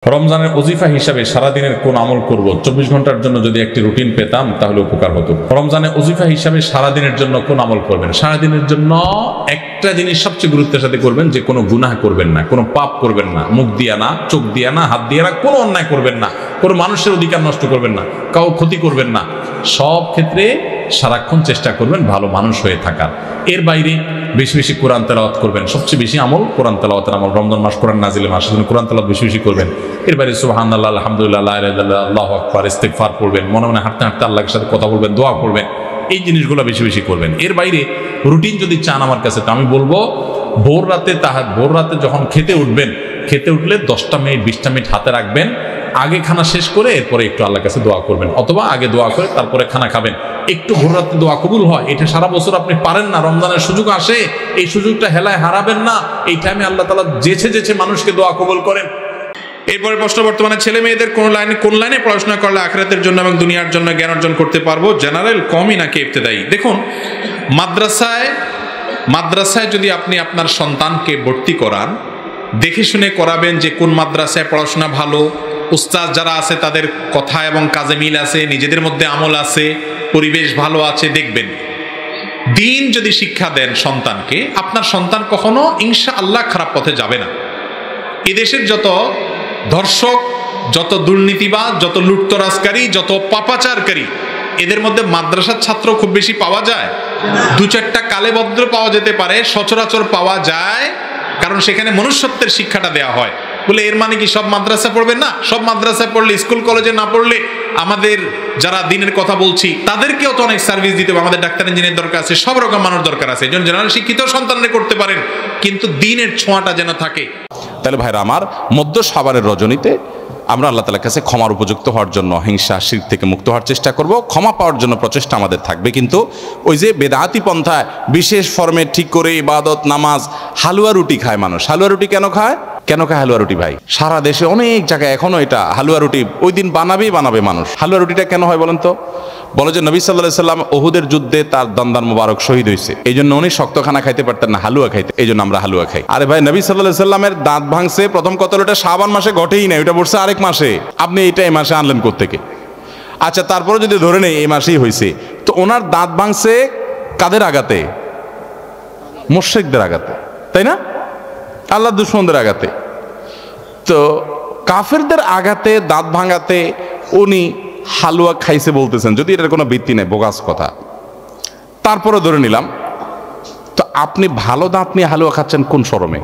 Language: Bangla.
রমজানের ওজিফা হিসাবে সারাদিনের কোন আমল করব? 24 ঘন্টার জন্য যদি একটি রুটিন পেতাম তাহলে উপকার হতো। রমজানের ওজিফা হিসাবে সারাদিনের জন্য কোন আমল করবেন? সারাদিনের জন্য একটা জিনিস সবচেয়ে গুরুত্বের সাথে করবেন, যে কোনো গুনাহ করবেন না, কোনো পাপ করবেন না, মুখ দিয়া না, চোখ দিয়া না, হাত দিয়া না, কোনো অন্যায় করবেন না, কোনো মানুষের অধিকার নষ্ট করবেন না, কাউ ক্ষতি করবেন না। সব ক্ষেত্রে সারাক্ষণ চেষ্টা করবেন ভালো মানুষ হয়ে থাকার। এর বাইরে বেশি বেশি কোরআন তেলাওয়াত করবেন। সবচেয়ে বেশি আমল কোরআন তেলাওয়াতের আমল। রমজান মাস কোরআন নাজিলের মাস, সেজন্য কোরআন তেলাওয়াত বেশি বেশি করবেন। এর বাইরে সুবহানাল্লাহ, আলহামদুলিল্লাহ, লা ইলাহা ইল্লাল্লাহ, আল্লাহু আকবার, ইস্তিগফার করবেন। মনে মনে হাঁটতে হাঁটতে আল্লাহর সাথে কথা বলবেন, দোয়া করবেন। এই জিনিসগুলো বেশি বেশি করবেন। এর বাইরে রুটিন যদি চান আমার কাছে, তো আমি বলবো ভোর রাতে যখন খেতে উঠবেন, খেতে উঠলে 10টা মিনিট 20টা মিনিট হাতে রাখবেন। আগে খানা শেষ করে এরপরে একটু আল্লাহর কাছে দোয়া করবেন, অথবা আগে দোয়া করে তারপরে খানা খাবেন। একটু ভোর রাতে দোয়া কবুল হয়, এটা সারা বছর আপনি পারেন না। রমজানের সুযোগ আসে, এই সুযোগটা হেলায় হারাবেন না। এই টাইমে আল্লাহ তাআলা যেছে মানুষকে দোয়া কবুল করেন। এরপরে প্রশ্ন, বর্তমানে ছেলে মেয়েদের কোন লাইনে পড়াশোনা করলে আখিরাতের জন্য এবং দুনিয়ার জন্য জ্ঞান অর্জন করতে পারবো? জেনারেল, কমই নাকি ইবতেদায়ী? দেখুন, মাদ্রাসায় যদি আপনি আপনার সন্তানকে ভর্তি করান, দেখে শুনে করাবেন যে কোন মাদ্রাসায় পড়াশোনা ভালো, উস্তাদ যারা আছে তাদের কথা এবং কাজে মিল আছে, নিজেদের মধ্যে আমল আছে, পরিবেশ ভালো আছে, দেখবেন। দিন যদি শিক্ষা দেন সন্তানকে, আপনার সন্তান কখনো ইনশাআল্লাহ খারাপ পথে যাবে না। এদেশের যত ধর্ষক, যত দুর্নীতিবাজ, যত লুটতরাজকারী, যত পাপাচারকারী, এদের মধ্যে মাদ্রাসার ছাত্র খুব বেশি পাওয়া যায়? 2-4টা কালে ভদ্র পাওয়া যেতে পারে, সচরাচর পাওয়া যায়, কারণ সেখানে মনুষ্যত্বের শিক্ষাটা দেওয়া হয়। বলে এর মানে কি সব মাদ্রাসা পড়বেন? না, সব মাদ্রাসায় পড়লে, স্কুল কলেজে না পড়লে আমাদের যারা দিনের কথা বলছি তাদেরকেও তো অনেক সার্ভিস দিতে হবে। আমাদের ডাক্তার ইঞ্জিনিয়ার দরকার আছে, সব রকম মানুষ দরকার আছে। এই জন্য জেনারেল শিক্ষিত সন্তানরা করতে পারেন, কিন্তু দিনের ছোঁয়াটা যেন থাকে। তাহলে ভাইরা আমার, মধ্য শাবানের রজনীতে আমরা আল্লাহ তাআলার কাছে ক্ষমার উপযুক্ত হওয়ার জন্য, হিংসা শিরক থেকে মুক্ত হওয়ার চেষ্টা করব। ক্ষমা পাওয়ার জন্য প্রচেষ্টা আমাদের থাকবে। কিন্তু ওই যে বেদাতি পন্থায় বিশেষ ফর্মে ঠিক করে ইবাদত, নামাজ, হালুয়া রুটি খায় মানুষ। হালুয়া রুটি কেন খায় হালুয়া রুটি? ভাই, সারা দেশে অনেক জায়গায় এখনো এটা হালুয়া রুটি ওই দিন বানাবে মানুষ। হালুয়া রুটিটা কেন হয় বলেন তো? বলে যে নবী সাল্লাল্লাহু আলাইহি সাল্লাম উহুদের যুদ্ধে তার দন্দান মোবারক শহীদ হয়েছে, এই জন্য উনি শক্ত খানা খাইতে পারতেন না, হালুয়া খাইতে, এই জন্য আমরা হালুয়া খাই। আরে ভাই, নবী সাল্লাল্লাহু আলাইহি সাল্লামের দাঁত ভাঙছে প্রথম কথা, ওটা শাবান মাসে ঘটেই না, ওটা বলছে আরেক মাসে। আপনি এইটা এই মাসে আনলেন কোত্থেকে? আচ্ছা, তারপরে যদি ধরে নেই এই মাসেই হয়েছে, তো ওনার দাঁত ভাঙছে কাদের আঘাতে? মুশরিকদের আঘাতে, তাই না? আল্লাহর দুশমনদের আঘাতে। তো কাফেরদের আঘাতে, দাঁত ভাঙাতে উনি হালুয়া খাইছে বলতেছেন, যদি এটার কোনো ভিত্তি নেই, বোগাস কথা। তারপরে ধরে নিলাম, তো আপনি ভালো দাঁত নিয়ে হালুয়া খাচ্ছেন কোন শরমে?